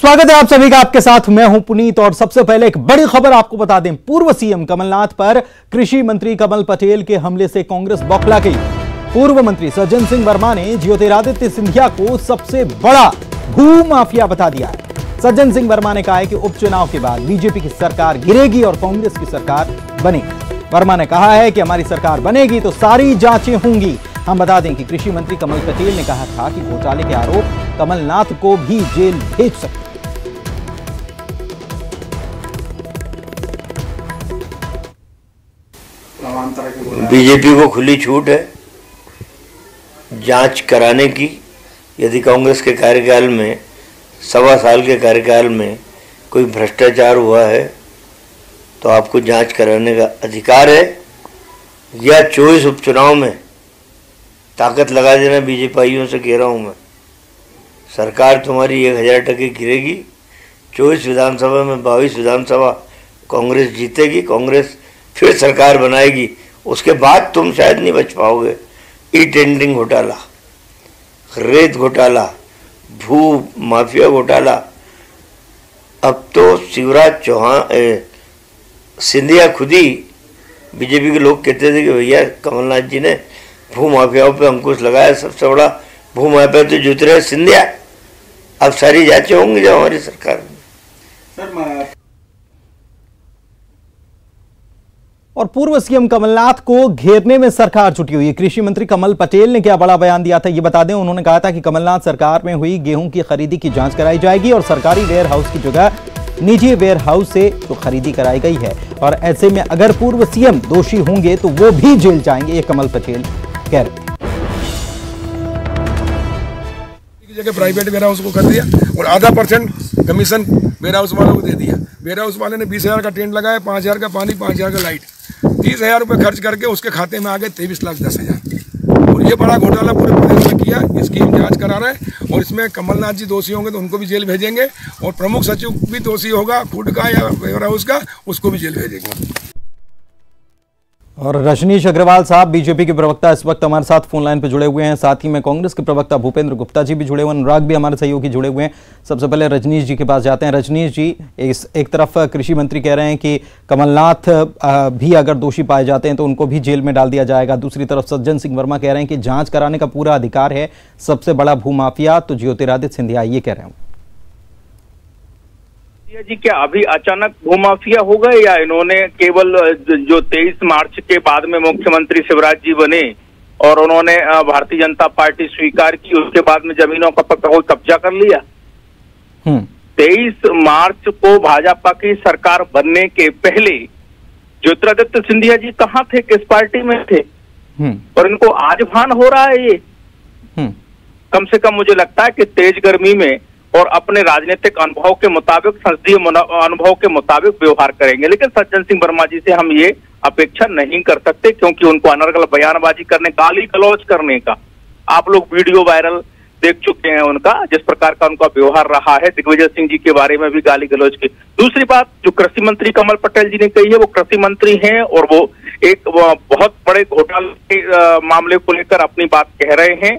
स्वागत है आप सभी का। आपके साथ मैं हूं पुनीत और सबसे पहले एक बड़ी खबर आपको बता दें। पूर्व सीएम कमलनाथ पर कृषि मंत्री कमल पटेल के हमले से कांग्रेस बौखला गई। पूर्व मंत्री सज्जन सिंह वर्मा ने ज्योतिरादित्य सिंधिया को सबसे बड़ा भू माफिया बता दिया है। सज्जन सिंह वर्मा ने कहा है कि उपचुनाव के बाद बीजेपी की सरकार गिरेगी और कांग्रेस की सरकार बनेगी। वर्मा ने कहा है कि हमारी सरकार बनेगी तो सारी जांचें होंगी। हम बता दें कि कृषि मंत्री कमल पटेल ने कहा था कि घोटाले के आरोप कमलनाथ को भी जेल भेज सकते। बीजेपी को खुली छूट है जांच कराने की। यदि कांग्रेस के कार्यकाल में 1.25 साल के कार्यकाल में कोई भ्रष्टाचार हुआ है तो आपको जांच कराने का अधिकार है, या 24 उपचुनाव में ताकत लगा देना। बीजेपीइयों से कह रहा हूँ मैं, सरकार तुम्हारी 1000% गिरेगी। 24 विधानसभा में 22 विधानसभा कांग्रेस जीतेगी, कांग्रेस फिर सरकार बनाएगी। उसके बाद तुम शायद नहीं बच पाओगे। ई टेंडरिंग घोटाला, रेत घोटाला, भू माफिया घोटाला, अब तो शिवराज चौहान सिंधिया खुद ही, बीजेपी के लोग कहते थे कि भैया कमलनाथ जी ने भू माफियाओं पे अंकुश लगाया, सबसे बड़ा भू माफिया तो ज्योतिरादित्य सिंधिया। अब सारी जांचें होंगी जब हमारी सरकार में। और पूर्व सीएम कमलनाथ को घेरने में सरकार जुटी हुई है। कृषि मंत्री कमल पटेल ने क्या बड़ा बयान दिया था ये बता दें। उन्होंने कहा था कि कमलनाथ सरकार में हुई गेहूं की खरीदी की जांच कराई जाएगी और सरकारी वेयर हाउस की जगह निजी वेयर हाउस से जो खरीदी कराई गई है, और ऐसे में अगर पूर्व सीएम दोषी होंगे तो वो भी जेल जाएंगे, ये कमल पटेल कह रहे। जगह प्राइवेट वेयर हाउस को कर दिया और 0.5% कमीशन वेयर हाउस वालों को दे दिया। वेयर हाउस वाले ने 20,000 का टेंट लगाया, 5,000 का पानी, 5,000 का लाइट, 30,000 रुपये खर्च करके उसके खाते में आ गए 23,10,000। और ये बड़ा घोटाला पूरे प्रदेश में किया। इसकी हम जांच करा रहे हैं और इसमें कमलनाथ जी दोषी होंगे तो उनको भी जेल भेजेंगे, और प्रमुख सचिव भी दोषी होगा फूड का या वेयर हाउस का, उसको भी जेल भेजेंगे। और रजनीश अग्रवाल साहब बीजेपी के प्रवक्ता इस वक्त हमारे साथ फोन लाइन पर जुड़े हुए हैं। साथ ही में कांग्रेस के प्रवक्ता भूपेंद्र गुप्ता जी भी जुड़े हुए हैं, अनुराग भी हमारे सहयोगी जुड़े हुए हैं। सबसे पहले रजनीश जी के पास जाते हैं। रजनीश जी, एक तरफ कृषि मंत्री कह रहे हैं कि कमलनाथ भी अगर दोषी पाए जाते हैं तो उनको भी जेल में डाल दिया जाएगा। दूसरी तरफ सज्जन सिंह वर्मा कह रहे हैं कि जांच कराने का पूरा अधिकार है, सबसे बड़ा भूमाफिया तो ज्योतिरादित्य सिंधिया, ये कह रहे हैं जी। क्या अभी अचानक भूमाफिया हो गए या इन्होंने केवल जो 23 मार्च के बाद में मुख्यमंत्री शिवराज जी बने और उन्होंने भारतीय जनता पार्टी स्वीकार की, उसके बाद में जमीनों का कोई कब्जा कर लिया? 23 मार्च को भाजपा की सरकार बनने के पहले ज्योतिरादित्य सिंधिया जी कहाँ थे, किस पार्टी में थे, और इनको आज भान हो रहा है ये? कम से कम मुझे लगता है कि तेज गर्मी में और अपने राजनीतिक अनुभव के मुताबिक, संसदीय अनुभव के मुताबिक व्यवहार करेंगे। लेकिन सज्जन सिंह वर्मा जी से हम ये अपेक्षा नहीं कर सकते, क्योंकि उनको अनर्गल बयानबाजी करने, गाली गलौज करने का, आप लोग वीडियो वायरल देख चुके हैं उनका, जिस प्रकार का उनका व्यवहार रहा है। दिग्विजय सिंह जी के बारे में भी गाली गलौज की। दूसरी बात जो कृषि मंत्री कमल पटेल जी ने कही है, वो कृषि मंत्री हैं और वो एक बहुत बड़े घोटाले के मामले को लेकर अपनी बात कह रहे हैं,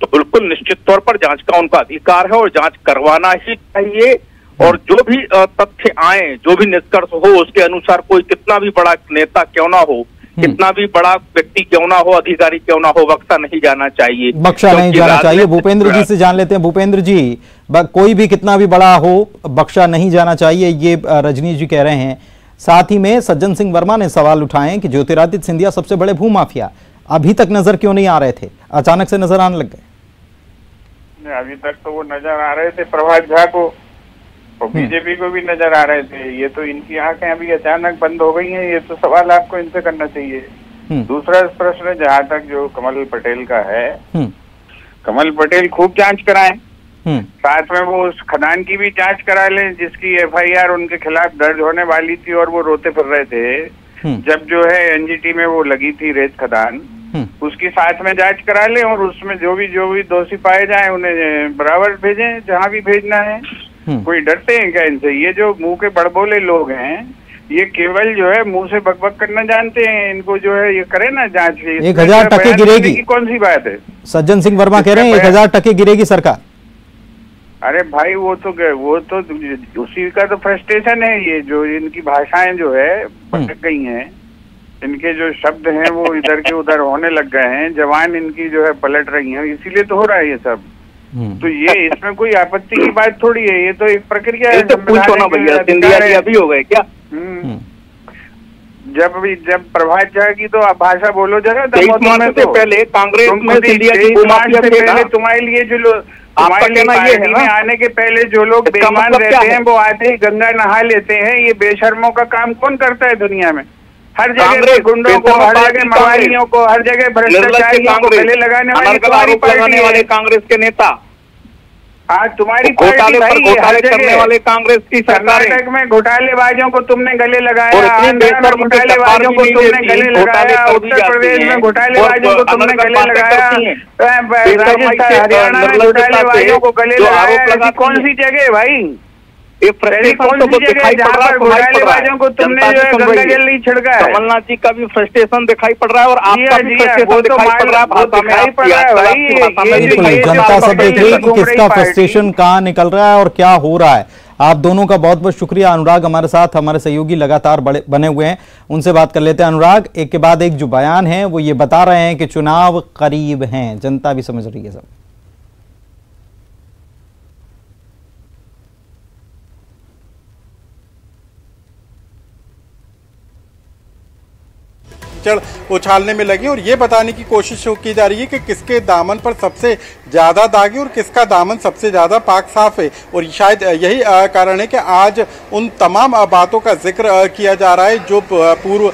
तो बिल्कुल निश्चित तौर पर जांच का उनका अधिकार है और जांच करवाना ही चाहिए। और जो भी तथ्य आए, जो भी निष्कर्ष हो, उसके अनुसार कोई कितना भी बड़ा नेता क्यों ना हो, कितना भी बड़ा व्यक्ति क्यों ना हो, अधिकारी क्यों ना हो, बख्शा नहीं जाना चाहिए, बख्शा नहीं जाना चाहिए। भूपेंद्र जी से जान लेते हैं। भूपेंद्र जी, कोई भी कितना भी बड़ा हो, बख्शा नहीं जाना चाहिए, ये रजनीश जी कह रहे हैं। साथ ही में सज्जन सिंह वर्मा ने सवाल उठाए कि ज्योतिरादित्य सिंधिया सबसे बड़े भूमाफिया अभी तक नजर क्यों नहीं आ रहे थे, अचानक से नजर आने लग गए? अभी तक तो वो नजर आ रहे थे प्रभात झा को, और बीजेपी को भी नजर आ रहे थे। ये तो इनकी आंखें अभी अचानक बंद हो गई हैं, ये तो सवाल आपको इनसे करना चाहिए। दूसरा प्रश्न जहाँ तक जो कमल पटेल का है, कमल पटेल खूब जांच कराएं, साथ में वो उस खदान की भी जांच करा लें जिसकी FIR उनके खिलाफ दर्ज होने वाली थी और वो रोते फिर रहे थे जब जो है NGT में वो लगी थी रेत खदान, उसकी साथ में जांच करा लें और उसमें जो भी दोषी पाए जाएं उन्हें बराबर भेजें जहां भी भेजना है। कोई डरते हैं क्या इनसे? ये जो मुंह के बड़बोले लोग हैं, ये केवल जो है मुंह से बकबक करना जानते हैं। इनको जो है ये करे ना जांच, 1000% गिरेगी, कौन सी बात है? सज्जन सिंह वर्मा कह रहे हैं 1000% गिरेगी सरकार। अरे भाई वो तो उसी का तो फ्रस्ट्रेशन है। ये जो इनकी भाषाएं जो है भटक गई हैं, इनके जो शब्द हैं वो इधर के उधर होने लग गए हैं, जवान इनकी जो है पलट रही हैं, इसीलिए तो हो रहा है ये सब। तो ये इसमें कोई आपत्ति की बात थोड़ी है, ये तो एक प्रक्रिया है। तो पूछो ना भैया, सिंधिया जी अभी हो गए क्या? जब प्रभात झा की तो आप भाषा बोलो जरा। से पहले कांग्रेस में सिंधिया जी पहले तुम्हारे लिए जो लोग आने के पहले जो लोग बेईमान रहते हैं वो आते ही गंगा नहा लेते हैं। ये बेशर्मों का काम कौन करता है दुनिया में? हर जगह गुंडों को, हर जगह मवालियों को, हर जगह भ्रष्टाचारियों को गले लगाने वाले कांग्रेस के नेता, आज तुम्हारी घोटाले करने वाले कांग्रेस की सरकार। कर्नाटक में घोटालेबाजों को तुमने गले लगाया, आंध्र में घोटालेबाजों को तुमने गले लगाया, उत्तर प्रदेश में घोटालेबाजों को तुमने गले लगाया, राजस्थान हरियाणा में घोटालेबाजों को गले लगाया। कौन सी जगह भाई? कौन सी जगह जहाँ पर घोटालेबाजों को तुमने जो है गंगा जल नहीं छिड़का है? कमलनाथ जी का भी फ्रस्ट्रेशन दिखाई पड़ रहा है और आपका भी फ्रस्ट्रेशन दिखाई पड़ रहा है। बिल्कुल, जनता सब देख रही है कि किसका फ्रस्ट्रेशन कहाँ निकल रहा है और क्या हो रहा है। आप दोनों का बहुत बहुत शुक्रिया। अनुराग हमारे साथ, हमारे सहयोगी लगातार बने हुए हैं, उनसे बात कर लेते हैं। अनुराग, एक के बाद एक जो बयान है वो ये बता रहे हैं कि चुनाव करीब हैं, जनता भी समझ रही है सब। चढ़ उछालने में लगी और ये बताने की कोशिश की जा रही है कि किसके दामन पर सबसे ज्यादा दाग है और किसका दामन सबसे ज्यादा पाक साफ है। और शायद यही कारण है कि आज उन तमाम बातों का जिक्र किया जा रहा है जो पूर्व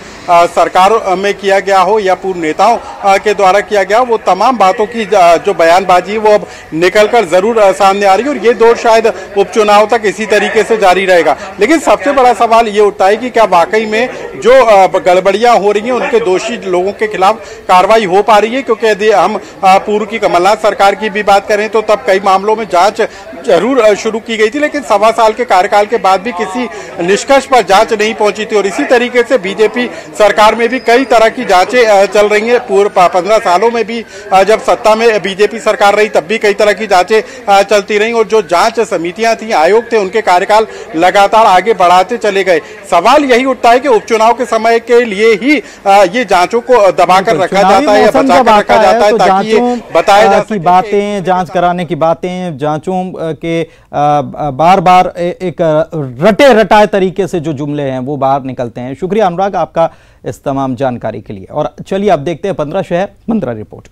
सरकार में किया गया हो या पूर्व नेताओं के द्वारा किया गया हो। वो तमाम बातों की जो बयानबाजी है वो अब निकलकर जरूर सामने आ रही है और ये दौर शायद उपचुनाव तक इसी तरीके से जारी रहेगा। लेकिन सबसे बड़ा सवाल ये उठता है कि क्या वाकई में जो गड़बड़ियां हो रही हैं उनके दोषी लोगों के खिलाफ कार्रवाई हो पा रही है? क्योंकि यदि हम पूर्व की कमलनाथ सरकार की भी बात करें तो तब कई मामलों में जांच जरूर शुरू की गई थी, लेकिन 1.25 साल के कार्यकाल के बाद भी किसी निष्कर्ष पर जांच नहीं पहुंची थी। और इसी तरीके से बीजेपी सरकार में भी कई तरह की जांचें चल रही हैं। पूर्व 15 सालों में भी जब सत्ता में बीजेपी सरकार रही तब भी कई तरह की जांचें चलती रही और जो जांच समितियां थी, आयोग थे, उनके कार्यकाल लगातार आगे बढ़ाते चले गए। सवाल यही उठता है कि उपचुनाव के समय के लिए ही ये जांचों को दबाकर रखा जाता है या बचाकर रखा जाता है ताकि ये बताया जा सके। बातें, जांच कराने की बातें, जांचों के बार बार एक रटे रटाए तरीके से जो जुमले हैं वो बाहर निकलते हैं। शुक्रिया अनुराग आपका इस तमाम जानकारी के लिए। और चलिए अब देखते हैं 15 शहर 15 रिपोर्ट।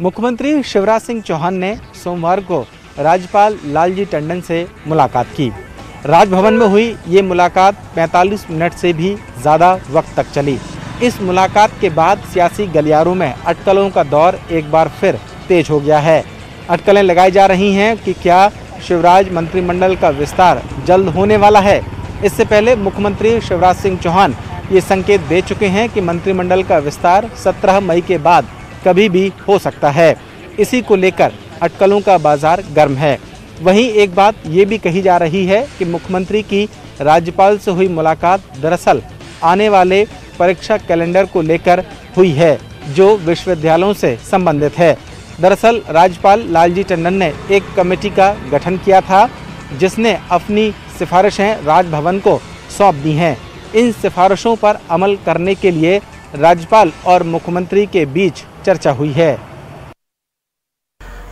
मुख्यमंत्री शिवराज सिंह चौहान ने सोमवार को राज्यपाल लालजी टंडन से मुलाकात की। राजभवन में हुई ये मुलाकात 45 मिनट से भी ज़्यादा वक्त तक चली। इस मुलाकात के बाद सियासी गलियारों में अटकलों का दौर एक बार फिर तेज हो गया है। अटकलें लगाई जा रही हैं कि क्या शिवराज मंत्रिमंडल का विस्तार जल्द होने वाला है। इससे पहले मुख्यमंत्री शिवराज सिंह चौहान ये संकेत दे चुके हैं कि मंत्रिमंडल का विस्तार 17 मई के बाद कभी भी हो सकता है। इसी को लेकर अटकलों का बाजार गर्म है। वहीं एक बात ये भी कही जा रही है कि मुख्यमंत्री की राज्यपाल से हुई मुलाकात दरअसल आने वाले परीक्षा कैलेंडर को लेकर हुई है जो विश्वविद्यालयों से संबंधित है। दरअसल राज्यपाल लालजी टंडन ने एक कमेटी का गठन किया था जिसने अपनी सिफारिशें राजभवन को सौंप दी हैं। इन सिफारिशों पर अमल करने के लिए राज्यपाल और मुख्यमंत्री के बीच चर्चा हुई है।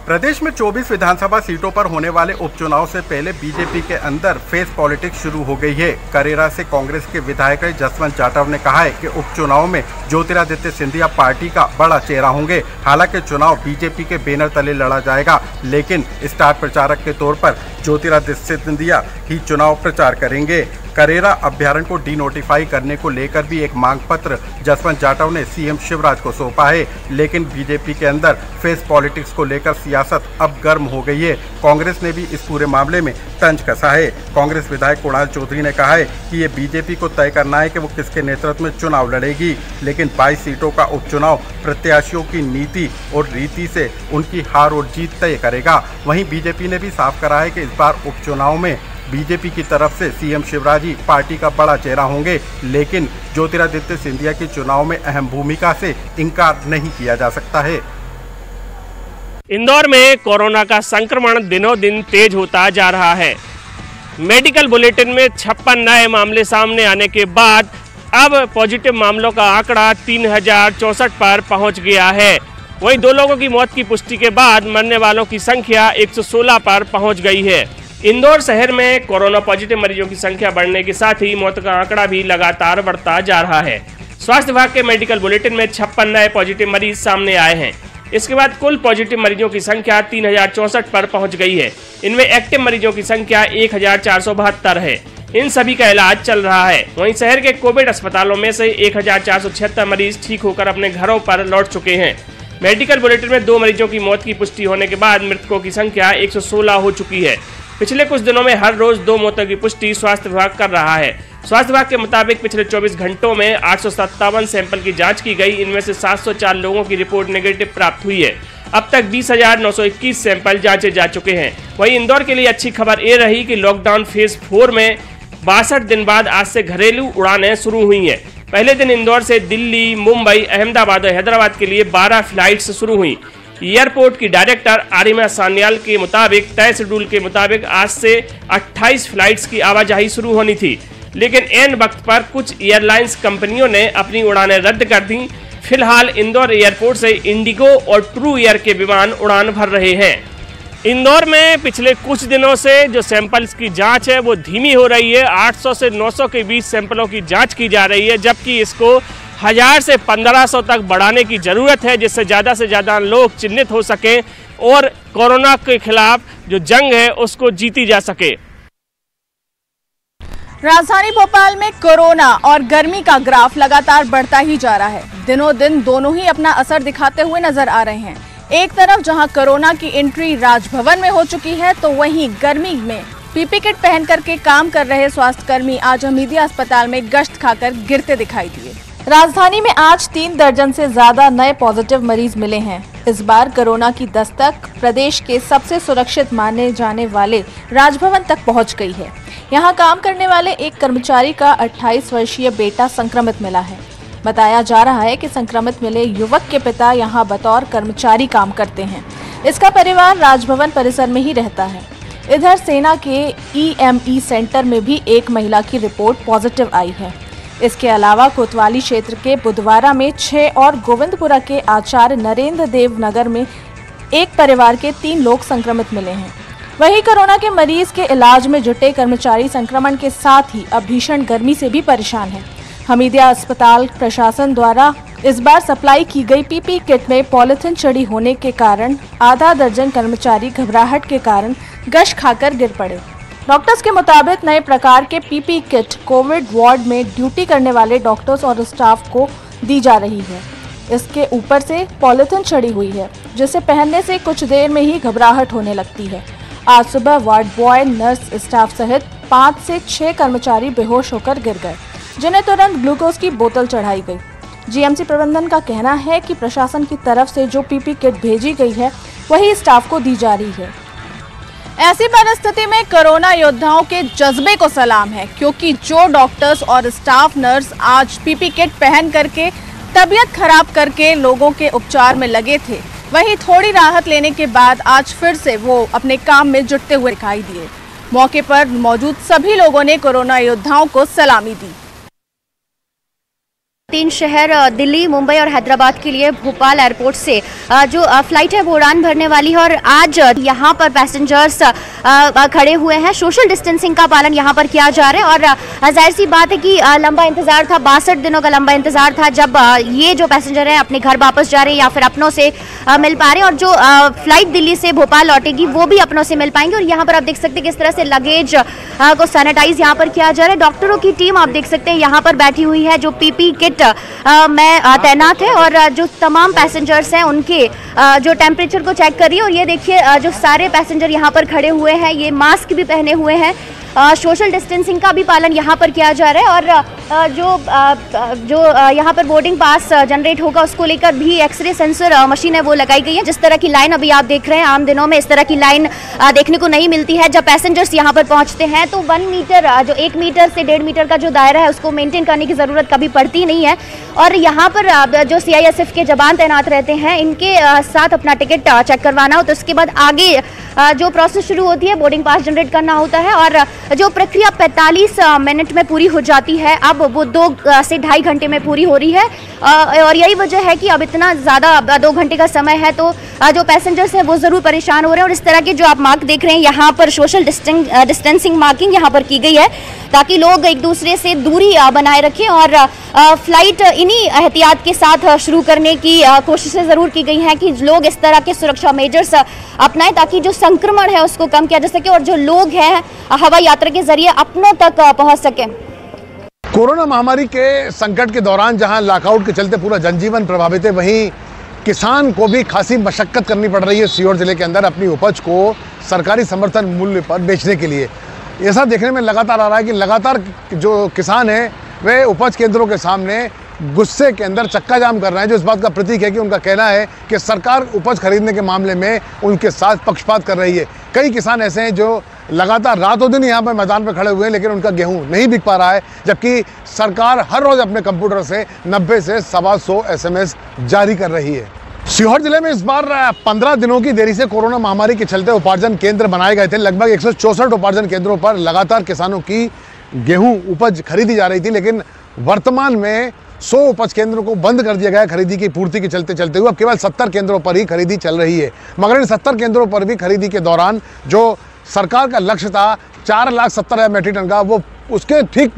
प्रदेश में 24 विधानसभा सीटों पर होने वाले उपचुनाव से पहले बीजेपी के अंदर फेस पॉलिटिक्स शुरू हो गई है। करेरा से कांग्रेस के विधायक जसवंत जाटव ने कहा है कि उपचुनाव में ज्योतिरादित्य सिंधिया पार्टी का बड़ा चेहरा होंगे। हालांकि चुनाव बीजेपी के बैनर तले लड़ा जाएगा, लेकिन स्टार प्रचारक के तौर पर ज्योतिरादित्य सिंधिया ही चुनाव प्रचार करेंगे। करेरा अभ्यारण्य को डिनोटिफाई करने को लेकर भी एक मांग पत्र जसवंत जाटव ने सीएम शिवराज को सौंपा है, लेकिन बीजेपी के अंदर फेस पॉलिटिक्स को लेकर सियासत अब गर्म हो गई है। कांग्रेस ने भी इस पूरे मामले में तंज कसा है। कांग्रेस विधायक कुणाल चौधरी ने कहा है कि ये बीजेपी को तय करना है कि वो किसके नेतृत्व में चुनाव लड़ेगी, लेकिन 22 सीटों का उपचुनाव प्रत्याशियों की नीति और रीति से उनकी हार और जीत तय करेगा। वहीं बीजेपी ने भी साफ करा है कि इस बार उपचुनाव में बीजेपी की तरफ से सीएम शिवराज ही पार्टी का बड़ा चेहरा होंगे, लेकिन ज्योतिरादित्य सिंधिया की चुनाव में अहम भूमिका से इनकार नहीं किया जा सकता है। इंदौर में कोरोना का संक्रमण दिनों दिन तेज होता जा रहा है। मेडिकल बुलेटिन में 56 नए मामले सामने आने के बाद अब पॉजिटिव मामलों का आंकड़ा 3064 पर पहुंच गया है। वहीं 2 लोगों की मौत की पुष्टि के बाद मरने वालों की संख्या 116 पर पहुंच गई है। इंदौर शहर में कोरोना पॉजिटिव मरीजों की संख्या बढ़ने के साथ ही मौत का आंकड़ा भी लगातार बढ़ता जा रहा है। स्वास्थ्य विभाग के मेडिकल बुलेटिन में 56 नए पॉजिटिव मरीज सामने आए हैं। इसके बाद कुल पॉजिटिव मरीजों की संख्या 3064 पर पहुंच गई है। इनमें एक्टिव मरीजों की संख्या 1472 है। इन सभी का इलाज चल रहा है। वहीं शहर के कोविड अस्पतालों में से 1476 मरीज ठीक होकर अपने घरों पर लौट चुके हैं। मेडिकल बुलेटिन में 2 मरीजों की मौत की पुष्टि होने के बाद मृतकों की संख्या 116 हो चुकी है। पिछले कुछ दिनों में हर रोज 2 मौतों की पुष्टि स्वास्थ्य विभाग कर रहा है। स्वास्थ्य विभाग के मुताबिक पिछले 24 घंटों में 857 सैंपल की जांच की गई। इनमें से 704 लोगों की रिपोर्ट नेगेटिव प्राप्त हुई है। अब तक 20,921 सैंपल जांचे जा चुके हैं। वहीं इंदौर के लिए अच्छी खबर ये रही कि लॉकडाउन फेज 4 में 62 दिन बाद आज से घरेलू उड़ानें शुरू हुई हैं। पहले दिन इंदौर से दिल्ली, मुंबई, अहमदाबाद और हैदराबाद के लिए 12 फ्लाइट्स शुरू हुई। एयरपोर्ट की डायरेक्टर आरिमा सान्याल के मुताबिक तय शेड्यूल के मुताबिक आज से 28 फ्लाइट्स की आवाजाही शुरू होनी थी, लेकिन एन वक्त पर कुछ एयरलाइंस कंपनियों ने अपनी उड़ानें रद्द कर दी। फिलहाल इंदौर एयरपोर्ट से इंडिगो और ट्रू एयर के विमान उड़ान भर रहे हैं। इंदौर में पिछले कुछ दिनों से जो सैंपल्स की जांच है वो धीमी हो रही है। 800 से 900 के बीच सैंपलों की जांच की जा रही है, जबकि इसको 1000 से 1500 तक बढ़ाने की जरूरत है, जिससे ज़्यादा से ज़्यादा लोग चिन्हित हो सकें और कोरोना के खिलाफ जो जंग है उसको जीती जा सके। राजधानी भोपाल में कोरोना और गर्मी का ग्राफ लगातार बढ़ता ही जा रहा है। दिनों दिन दोनों ही अपना असर दिखाते हुए नजर आ रहे हैं। एक तरफ जहां कोरोना की एंट्री राजभवन में हो चुकी है, तो वहीं गर्मी में पीपी किट पहन करके काम कर रहे स्वास्थ्यकर्मी आज हमीदिया अस्पताल में गश्त खाकर गिरते दिखाई दिए। राजधानी में आज 3 दर्जन से ज्यादा नए पॉजिटिव मरीज मिले हैं। इस बार कोरोना की दस्तक प्रदेश के सबसे सुरक्षित माने जाने वाले राजभवन तक पहुंच गई है। यहां काम करने वाले एक कर्मचारी का 28 वर्षीय बेटा संक्रमित मिला है। बताया जा रहा है कि संक्रमित मिले युवक के पिता यहां बतौर कर्मचारी काम करते हैं। इसका परिवार राजभवन परिसर में ही रहता है। इधर सेना के EME सेंटर में भी एक महिला की रिपोर्ट पॉजिटिव आई है। इसके अलावा कोतवाली क्षेत्र के बुधवारा में 6 और गोविंदपुरा के आचार्य नरेंद्र देव नगर में एक परिवार के 3 लोग संक्रमित मिले हैं। वहीं कोरोना के मरीज के इलाज में जुटे कर्मचारी संक्रमण के साथ ही अब भीषण गर्मी से भी परेशान हैं। हमीदिया अस्पताल प्रशासन द्वारा इस बार सप्लाई की गई पीपी किट में पॉलिथीन चढ़ी होने के कारण आधा दर्जन कर्मचारी घबराहट के कारण गश खाकर गिर पड़े। डॉक्टर्स के मुताबिक नए प्रकार के पीपी किट कोविड वार्ड में ड्यूटी करने वाले डॉक्टर्स और स्टाफ को दी जा रही है। इसके ऊपर से पॉलिथीन चढ़ी हुई है, जिसे पहनने से कुछ देर में ही घबराहट होने लगती है। आज सुबह वार्ड बॉय, नर्स, स्टाफ सहित 5 से 6 कर्मचारी बेहोश होकर गिर गए, जिन्हें तुरंत ग्लूकोज की बोतल चढ़ाई गई। जीएमसी प्रबंधन का कहना है कि प्रशासन की तरफ से जो पीपी किट भेजी गई है वही स्टाफ को दी जा रही है। ऐसी परिस्थिति में कोरोना योद्धाओं के जज्बे को सलाम है, क्योंकि जो डॉक्टर्स और स्टाफ नर्स आज पीपी किट पहन करके तबीयत खराब करके लोगों के उपचार में लगे थे, वहीं थोड़ी राहत लेने के बाद आज फिर से वो अपने काम में जुटते हुए दिखाई दिए। मौके पर मौजूद सभी लोगों ने कोरोना योद्धाओं को सलामी दी। 3 शहर दिल्ली, मुंबई और हैदराबाद के लिए भोपाल एयरपोर्ट से जो फ्लाइट है वो उड़ान भरने वाली है और आज यहाँ पर पैसेंजर्स खड़े हुए हैं। सोशल डिस्टेंसिंग का पालन यहाँ पर किया जा रहा है और जाहिर सी बात है कि लंबा इंतजार था, 62 दिनों का लंबा इंतजार था जब ये जो पैसेंजर हैं अपने घर वापस जा रहे हैं या फिर अपनों से मिल पा रहे हैं और जो फ्लाइट दिल्ली से भोपाल लौटेगी वो भी अपनों से मिल पाएंगे। और यहाँ पर आप देख सकते हैं किस तरह से लगेज को सैनिटाइज यहाँ पर किया जा रहा है। डॉक्टरों की टीम आप देख सकते हैं यहाँ पर बैठी हुई है जो पीपी किट में तैनात है और जो तमाम पैसेंजर्स हैं उनके जो टेम्परेचर को चेक कर रही है। और ये देखिए जो सारे पैसेंजर यहाँ पर खड़े हुए हैं ये मास्क भी पहने हुए हैं सोशल डिस्टेंसिंग का भी पालन यहाँ पर किया जा रहा है और जो यहाँ पर बोर्डिंग पास जनरेट होगा उसको लेकर भी एक्सरे सेंसर मशीन है वो लगाई गई है। जिस तरह की लाइन अभी आप देख रहे हैं, आम दिनों में इस तरह की लाइन देखने को नहीं मिलती है। जब पैसेंजर्स यहाँ पर पहुँचते हैं तो 1 मीटर जो 1 मीटर से 1.5 मीटर का जो दायरा है उसको मेंटेन करने की ज़रूरत कभी पड़ती नहीं है। और यहाँ पर जो CISF के जवान तैनात रहते हैं, इनके साथ अपना टिकट चेक करवाना हो तो उसके बाद आगे जो प्रोसेस शुरू होती है, बोर्डिंग पास जनरेट करना होता है और जो प्रक्रिया 45 मिनट में पूरी हो जाती है, अब वो 2 से 2.5 घंटे में पूरी हो रही है। और यही वजह है कि अब इतना ज़्यादा 2 घंटे का समय है तो जो पैसेंजर्स हैं वो ज़रूर परेशान हो रहे हैं। और इस तरह के जो आप मार्क देख रहे हैं, यहाँ पर सोशल डिस्टेंसिंग मार्किंग यहाँ पर की गई है ताकि लोग एक दूसरे से दूरी बनाए रखें और फ्लाइट इन्हीं एहतियात के साथ शुरू करने की कोशिशें ज़रूर की गई हैं कि लोग इस तरह के सुरक्षा मेजर्स अपनाएं ताकि जो संक्रमण है उसको कम किया जा सके और जो लोग हैं हवाई यात्रा के जरिए अपनों तक पहुंच सके। कोरोना महामारी के संकट के दौरान जहां लॉकआउट के चलते पूरा जनजीवन प्रभावित है, वहीं किसान को भी खासी मशक्कत करनी पड़ रही है सीहोर जिले के अंदर अपनी उपज को सरकारी समर्थन मूल्य पर बेचने के लिए। ऐसा देखने में लगातार आ रहा है कि लगातार जो किसान हैं वे उपज केंद्रों के सामने गुस्से के अंदर चक्का जाम कर रहे हैं, जो इस बात का प्रतीक है कि उनका कहना है कि सरकार उपज खरीदने के मामले में उनके साथ पक्षपात कर रही है। कई किसान ऐसे हैं जो लगातार रातों दिन यहाँ पर मैदान पर खड़े हुए हैं, लेकिन उनका गेहूं नहीं बिक पा रहा है, जबकि सरकार हर रोज अपने कंप्यूटर से 90 से 125 SMS जारी कर रही है। सीहोर जिले में इस बार 15 दिनों की देरी से कोरोना महामारी के चलते उपार्जन केंद्र बनाए गए थे। लगभग 164 उपार्जन केंद्रों पर लगातार किसानों की गेहूं उपज खरीदी जा रही थी, लेकिन वर्तमान में 100 उपज केंद्रों को बंद कर दिया गया खरीदी की पूर्ति के चलते हुए अब केवल 70 केंद्रों पर ही खरीदी चल रही है। मगर इन 70 केंद्रों पर भी खरीदी के दौरान जो सरकार का लक्ष्य था 4,70,000 मेट्रिक टन का, वो उसके ठीक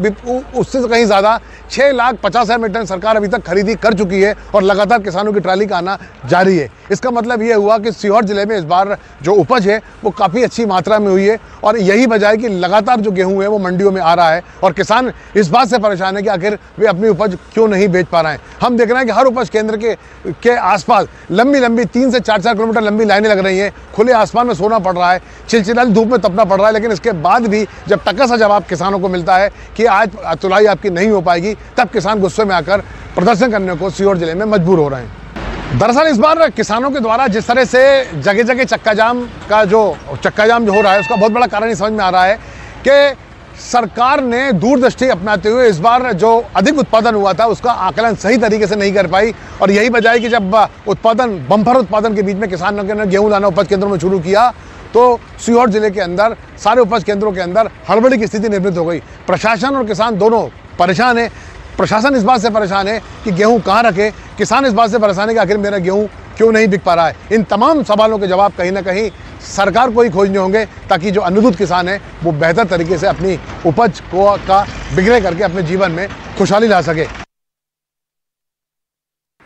उससे कहीं ज़्यादा 6,50,000 मेट्रिक टन सरकार अभी तक खरीदी कर चुकी है और लगातार किसानों की ट्राली का आना जारी है। इसका मतलब ये हुआ कि सीहोर जिले में इस बार जो उपज है वो काफ़ी अच्छी मात्रा में हुई है और यही वजह है कि लगातार जो गेहूं है वो मंडियों में आ रहा है और किसान इस बात से परेशान है कि आखिर वे अपनी उपज क्यों नहीं बेच पा रहे हैं। हम देख रहे हैं कि हर उपज केंद्र के आसपास लंबी 3 से 4 किलोमीटर लंबी लाइनें लग रही हैं। खुले आसमान में सोना पड़ रहा है, चिलचिलाती धूप में तपना पड़ रहा है, लेकिन इसके बाद भी जब टक्का सा जवाब किसानों को मिलता है कि आज तुलाई आपकी नहीं हो पाएगी, तब किसान गुस्से में आकर प्रदर्शन करने को सीहोर जिले में मजबूर हो रहे हैं। दरअसल इस बार किसानों के द्वारा जिस तरह से जगह जगह चक्का जाम जो हो रहा है, उसका बहुत बड़ा कारण समझ में आ रहा है कि सरकार ने दूरदृष्टि अपनाते हुए इस बार जो अधिक उत्पादन हुआ था उसका आकलन सही तरीके से नहीं कर पाई और यही वजह है कि जब बम्पर उत्पादन के बीच में किसानों ने गेहूं लाना उपज केंद्रों में शुरू किया तो सीहोर जिले के अंदर सारे उपज केंद्रों के अंदर हड़बड़ी की स्थिति निर्मित हो गई। प्रशासन और किसान दोनों परेशान है। प्रशासन इस बात से परेशान है कि गेहूं कहाँ रखे, किसान इस बात से परेशान है कि आखिर मेरा गेहूं क्यों नहीं बिक पा रहा है। इन तमाम सवालों के जवाब कहीं ना कहीं सरकार को ही खोजने होंगे ताकि जो अनुसूचित किसान है वो बेहतर तरीके से अपनी उपज का बिक्री करके अपने जीवन में खुशहाली ला सके।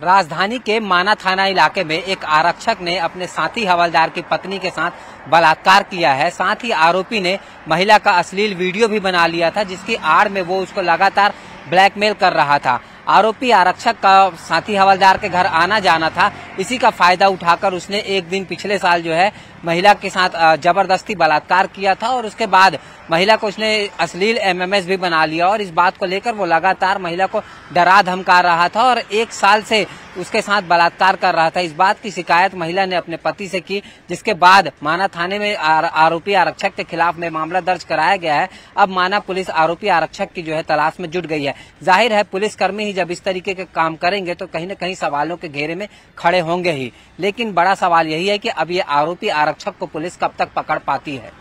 राजधानी के माना थाना इलाके में एक आरक्षक ने अपने साथी हवलदार की पत्नी के साथ बलात्कार किया है। साथ ही आरोपी ने महिला का अश्लील वीडियो भी बना लिया था, जिसकी आड़ में वो उसको लगातार ब्लैकमेल कर रहा था। आरोपी आरक्षक का साथी हवलदार के घर आना जाना था, इसी का फायदा उठाकर उसने एक दिन पिछले साल जो है महिला के साथ जबरदस्ती बलात्कार किया था और उसके बाद महिला को उसने अश्लील MMS भी बना लिया और इस बात को लेकर वो लगातार महिला को डरा धमका रहा था और 1 साल से उसके साथ बलात्कार कर रहा था। इस बात की शिकायत महिला ने अपने पति से की, जिसके बाद माना थाने में आरोपी आरक्षक के खिलाफ में मामला दर्ज कराया गया है। अब माना पुलिस आरोपी आरक्षक की जो है तलाश में जुट गई है। जाहिर है पुलिसकर्मी ही जब इस तरीके के काम करेंगे तो कहीं न कहीं सवालों के घेरे में खड़े होंगे ही, लेकिन बड़ा सवाल यही है कि अब ये आरोपी आरक्षक को पुलिस कब तक पकड़ पाती है।